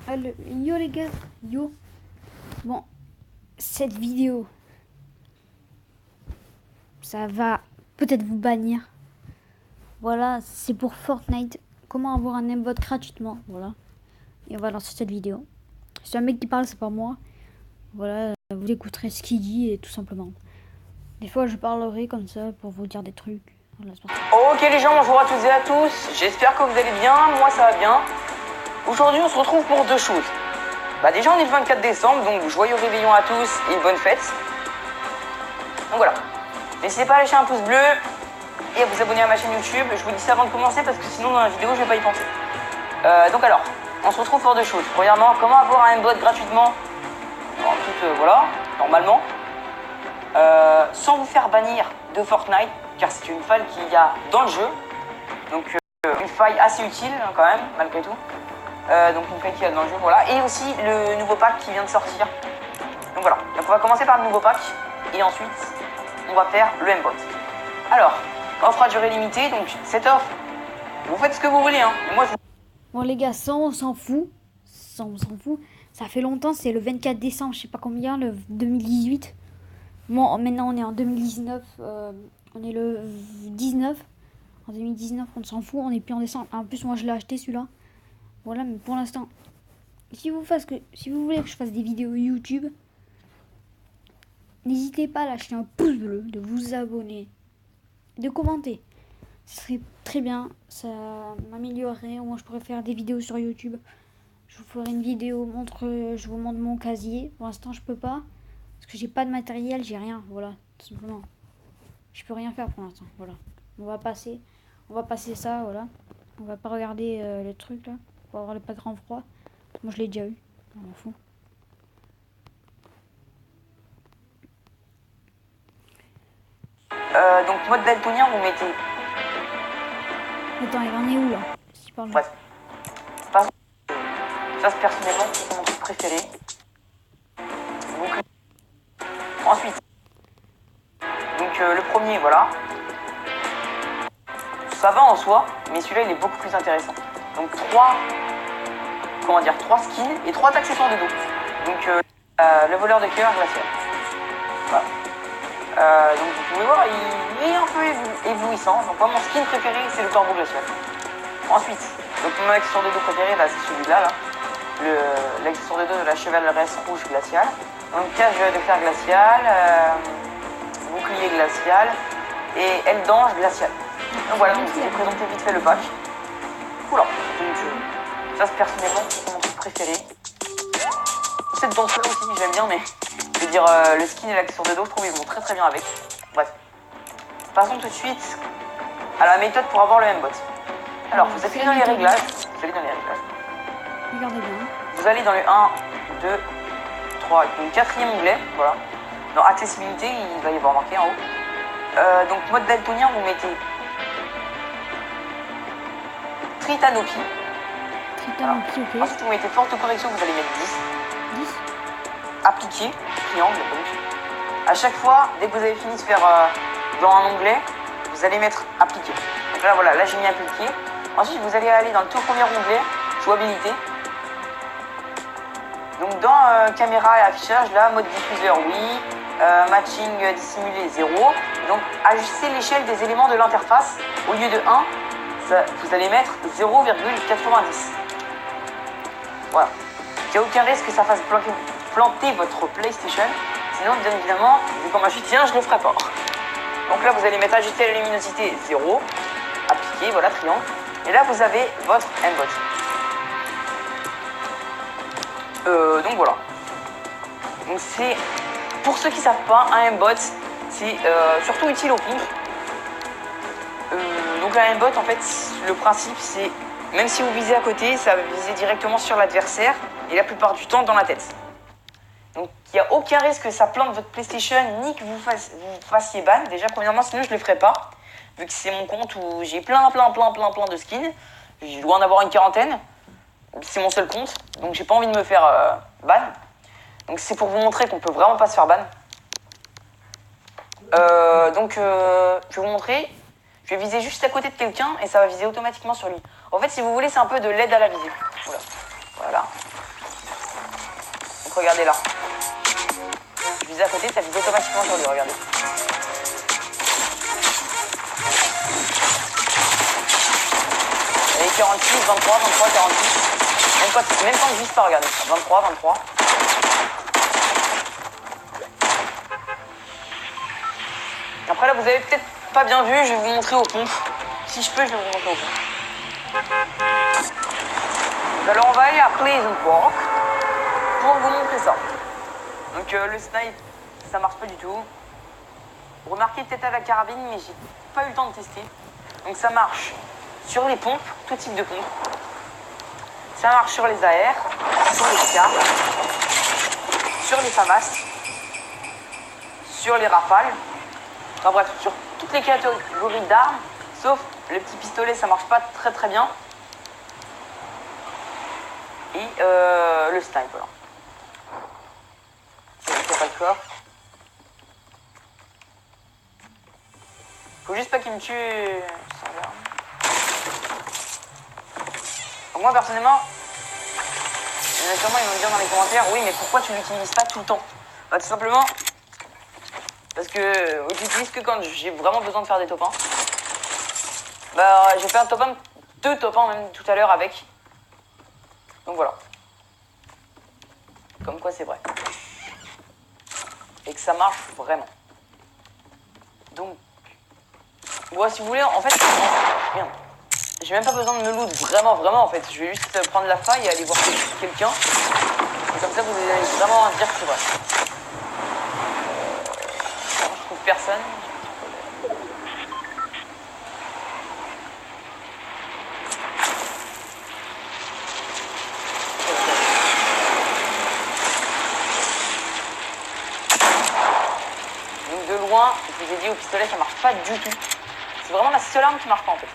Yo les gars, yo. Bon, cette vidéo, ça va peut-être vous bannir. Voilà, c'est pour Fortnite. Comment avoir un aimbot gratuitement, voilà. Et on va lancer cette vidéo. C'est un mec qui parle, c'est pas moi. Voilà, vous écouterez ce qu'il dit et tout simplement. Des fois, je parlerai comme ça pour vous dire des trucs. Voilà, c'est parti. Ok les gens, bonjour à toutes et à tous. J'espère que vous allez bien. Moi, ça va bien. Aujourd'hui, on se retrouve pour deux choses. Déjà, on est le 24 décembre, donc joyeux réveillon à tous et bonne fête. Donc voilà. N'hésitez pas à lâcher un pouce bleu et à vous abonner à ma chaîne YouTube. Je vous dis ça avant de commencer parce que sinon, dans la vidéo, je vais pas y penser. Donc alors, on se retrouve pour deux choses. Premièrement, comment avoir un aimbot gratuitement. Voilà, normalement. Sans vous faire bannir de Fortnite, car c'est une faille qu'il y a dans le jeu. Donc une faille assez utile quand même, malgré tout. Donc une faille qu'il y a dans le jeu, voilà. Et aussi le nouveau pack qui vient de sortir. Donc voilà, donc on va commencer par le nouveau pack. Et ensuite, on va faire le aimbot. Alors, offre à durée limitée, donc cette offre, vous faites ce que vous voulez, hein. Et moi, Bon les gars, ça on s'en fout. Ça on s'en fout. Ça fait longtemps, c'est le 24 décembre, je sais pas combien, le 2018. Bon, maintenant on est en 2019, on est le 19. En 2019, on s'en fout, on est plus en décembre. En plus, moi je l'ai acheté celui-là. Voilà, mais pour l'instant, si vous voulez que je fasse des vidéos YouTube, n'hésitez pas à lâcher un pouce bleu, de vous abonner, de commenter. Ce serait très bien, ça m'améliorerait. Au moins, je pourrais faire des vidéos sur YouTube. Je vous ferai une vidéo, je vous montre mon casier. Pour l'instant, je peux pas. Parce que j'ai pas de matériel, j'ai rien. Voilà, tout simplement. Je peux rien faire pour l'instant. Voilà. On va passer ça, voilà. On va pas regarder le truc là. Pour avoir le pas grand froid. Moi, je l'ai déjà eu. On m'en fout. donc mode daltonien, vous mettez. Attends, il en est où là? Si parle. Bref. Par exemple, ça c'est personnellement c'est mon truc préféré. Donc, ensuite, donc le premier, voilà. Ça va en soi, mais celui-là il est beaucoup plus intéressant. Donc trois skins et trois accessoires de dos. Donc le voleur de cœur glacial. Voilà. Donc vous pouvez voir, il est un peu éblouissant. Donc moi mon skin préféré c'est le corbeau glacial. Ensuite, donc mon accessoire de dos préféré bah, c'est celui-là là. L'accessoire de dos de la chevaleresse rouge glaciale. Donc cage de fer glacial, bouclier glacial et aile d'ange glaciale. Donc voilà, donc je vais vous présenter vite fait le pack. Oula, donc ça c'est personnellement c'est mon truc préféré. Cette danse-là aussi j'aime bien, mais je veux dire le skin et l'accessoire de dos, je trouve ils vont très très bien avec. Bref. Passons tout de suite à la méthode pour avoir le aimbot. Alors vous appuyez dans les réglages. Regardez bien. Vous allez dans le 1, 2, 3, donc quatrième onglet, voilà. Dans accessibilité, il va y avoir marqué en haut. Donc mode daltonien, vous mettez Tritanopie. Tritanopie, ok. Ensuite, vous mettez force de correction, vous allez mettre 10. 10. Appliquer, triangle, donc. À chaque fois, dès que vous avez fini de faire dans un onglet, vous allez mettre appliquer. Donc là, voilà, là j'ai mis appliquer. Ensuite, vous allez aller dans le tout premier onglet, jouabilité. Donc dans caméra et affichage, là, mode diffuseur, oui. Matching dissimulé, 0. Donc ajuster l'échelle des éléments de l'interface. Au lieu de 1, vous allez mettre 0,90. Voilà. Il n'y a aucun risque que ça fasse planter votre PlayStation. Sinon, bien évidemment, vu comment je tiens, je ne le ferai pas. Donc là, vous allez mettre ajuster la luminosité 0. Appliquer, voilà, triangle. Et là, vous avez votre aimbot. Donc voilà. Donc c'est, pour ceux qui ne savent pas, un aimbot, c'est surtout utile au pompe. Donc un aimbot, en fait, le principe, c'est, même si vous visez à côté, ça va viser directement sur l'adversaire, et la plupart du temps dans la tête. Donc il n'y a aucun risque que ça plante votre PlayStation, ni que vous fassiez ban. Déjà, premièrement, sinon je ne le ferai pas, vu que c'est mon compte où j'ai plein de skins. Je dois en avoir une quarantaine. C'est mon seul compte, donc j'ai pas envie de me faire ban. Donc c'est pour vous montrer qu'on peut vraiment pas se faire ban. Je vais vous montrer. Je vais viser juste à côté de quelqu'un et ça va viser automatiquement sur lui. En fait, si vous voulez, c'est un peu de l'aide à la visée. Voilà, Voilà. Donc regardez là. Je vise à côté, ça vise automatiquement sur lui, regardez. Et 46, 23, 23, 46. Même quand je vise pas, regardez. 23, 23. Après là, vous avez peut-être pas bien vu, je vais vous montrer aux pompes. Si je peux, je vais vous montrer aux pompes. Donc, alors on va aller à Pleasant Park pour vous montrer ça. Donc le snipe, ça marche pas du tout. Remarquez peut-être à la carabine, mais j'ai pas eu le temps de tester. Donc ça marche sur les pompes, tout type de pompes. Ça marche sur les AR, sur les SCAR, sur les FAMAS, sur les rafales. Enfin bref, sur toutes les catégories d'armes, sauf le petit pistolet, ça marche pas très bien. Et le snipe, voilà. C'est pas le corps. Faut juste pas qu'il me tue sans arme. Donc moi personnellement, il y en a sûrement, ils vont me dire dans les commentaires, oui mais pourquoi tu l'utilises pas tout le temps? Bah tout simplement, parce que j'utilise que quand j'ai vraiment besoin de faire des top 1. Bah j'ai fait un top 1, 2 top 1 même tout à l'heure avec. Donc voilà. Comme quoi c'est vrai. Et que ça marche vraiment. Donc, bon, si vous voulez, en fait, merde. J'ai même pas besoin de me loot, vraiment en fait. Je vais juste prendre la faille et aller voir quelqu'un. Et comme ça vous allez vraiment dire que c'est vrai. Je trouve personne. Donc de loin, je vous ai dit au pistolet ça marche pas du tout. C'est vraiment la seule arme qui marche pas en fait.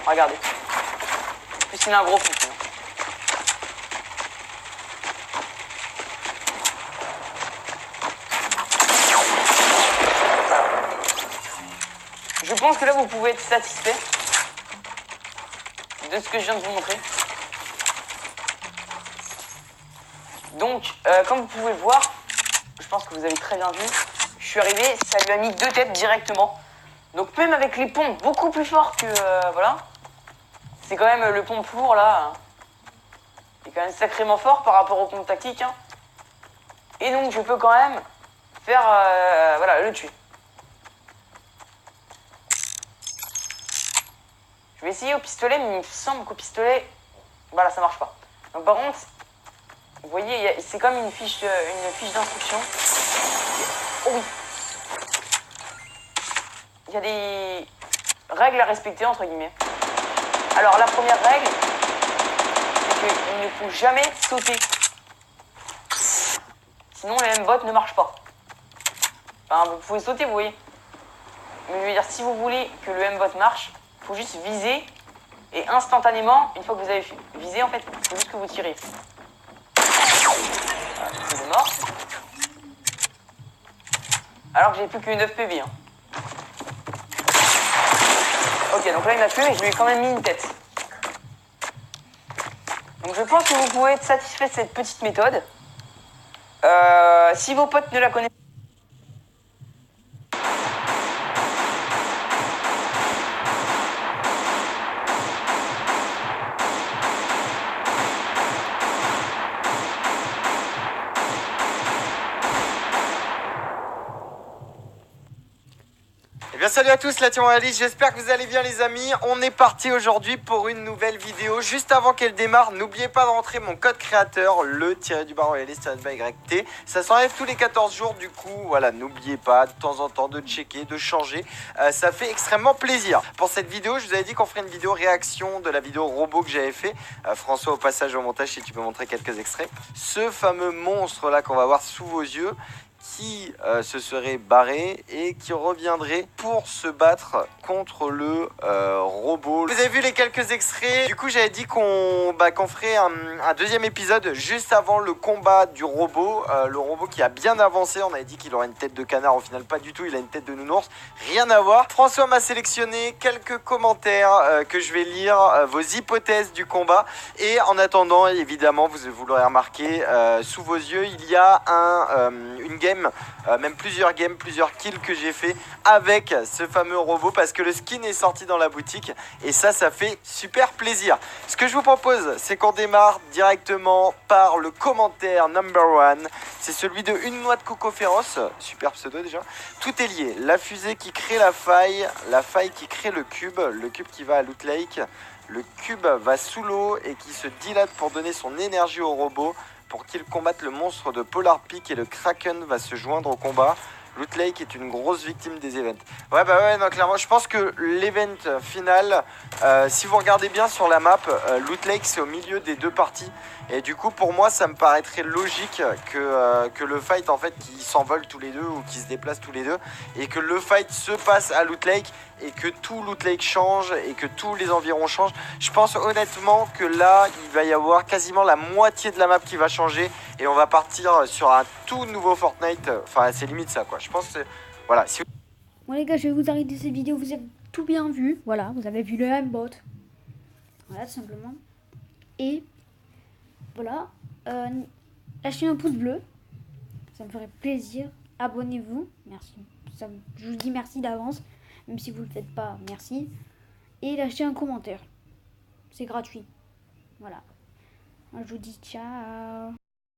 Regardez. En plus il a un gros fou. Je pense que là vous pouvez être satisfait de ce que je viens de vous montrer. Donc, comme vous pouvez le voir, je pense que vous avez très bien vu, je suis arrivé, ça lui a mis 2 têtes directement. Donc même avec les pompes beaucoup plus forts que... voilà. C'est quand même le pompe lourd là. Il est quand même sacrément fort par rapport aux pompes tactiques. Hein. Et donc je peux quand même faire... voilà, le tuer. Je vais essayer au pistolet, mais il me semble qu'au pistolet... Voilà, ça marche pas. Donc par contre... Vous voyez, c'est comme une fiche d'instruction. Oh oui. Il y a des règles à respecter, entre guillemets. Alors, la première règle, c'est qu'il ne faut jamais sauter. Sinon, les M-bots ne marchent pas. Enfin, vous pouvez sauter, vous voyez. Mais je veux dire, si vous voulez que le M-bot marche, il faut juste viser. Et instantanément, une fois que vous avez visé, en fait, il faut juste que vous tirez. C'est mort. Alors que j'ai plus que 9 PV. Hein. Ok, donc là il m'a tué, mais je lui ai quand même mis une tête. Donc je pense que vous pouvez être satisfait de cette petite méthode. Si vos potes ne la connaissent pas, Eh bien salut à tous, la team Alice, j'espère que vous allez bien les amis. On est parti aujourd'hui pour une nouvelle vidéo. Juste avant qu'elle démarre, n'oubliez pas de rentrer mon code créateur, le-Royaliste-YT. Ça s'enlève tous les 14 jours, du coup, voilà, n'oubliez pas de temps en temps de checker, de changer. Ça fait extrêmement plaisir. Pour cette vidéo, je vous avais dit qu'on ferait une vidéo réaction de la vidéo robot que j'avais fait. François, au passage au montage, si tu peux montrer quelques extraits. Ce fameux monstre là qu'on va voir sous vos yeux, qui se serait barré et qui reviendrait pour se battre contre le robot. Vous avez vu les quelques extraits. Du coup, j'avais dit qu'on ferait un deuxième épisode juste avant le combat du robot. Le robot qui a bien avancé. On avait dit qu'il aurait une tête de canard. Au final, pas du tout. Il a une tête de nounours. Rien à voir. François m'a sélectionné quelques commentaires que je vais lire. Vos hypothèses du combat. Et en attendant, évidemment, vous l'aurez remarqué, sous vos yeux, il y a une game, même plusieurs games, plusieurs kills que j'ai fait avec ce fameux robot parce que le skin est sorti dans la boutique et ça fait super plaisir. Ce que je vous propose, c'est qu'on démarre directement par le commentaire number one. C'est celui de Une noix de coco féroce, super pseudo déjà. Tout est lié, la fusée qui crée la faille qui crée le cube qui va à Loot Lake. Le cube va sous l'eau et qui se dilate pour donner son énergie au robot pour qu'il combatte le monstre de Polar Peak et le Kraken va se joindre au combat. Loot Lake est une grosse victime des events. Ouais, non, clairement, je pense que l'event final, si vous regardez bien sur la map, Loot Lake c'est au milieu des deux parties. Et du coup, pour moi, ça me paraîtrait logique que le fight, en fait, qu'ils s'envolent tous les deux ou qu'ils se déplacent tous les deux. Et que le fight se passe à Loot Lake et que tout Loot Lake change et que tous les environs changent. Je pense honnêtement que là, il va y avoir quasiment la moitié de la map qui va changer. Et on va partir sur un tout nouveau Fortnite. Enfin, c'est limite ça, quoi. Je pense que, voilà. Si... Bon les gars, je vais vous arrêter cette vidéo. Vous avez tout bien vu. Voilà, vous avez vu le aimbot. Voilà, tout simplement. Et... voilà, lâchez un pouce bleu, ça me ferait plaisir. Abonnez-vous, merci. Je vous dis merci d'avance, même si vous ne le faites pas, merci. Et lâchez un commentaire, c'est gratuit. Voilà, je vous dis ciao.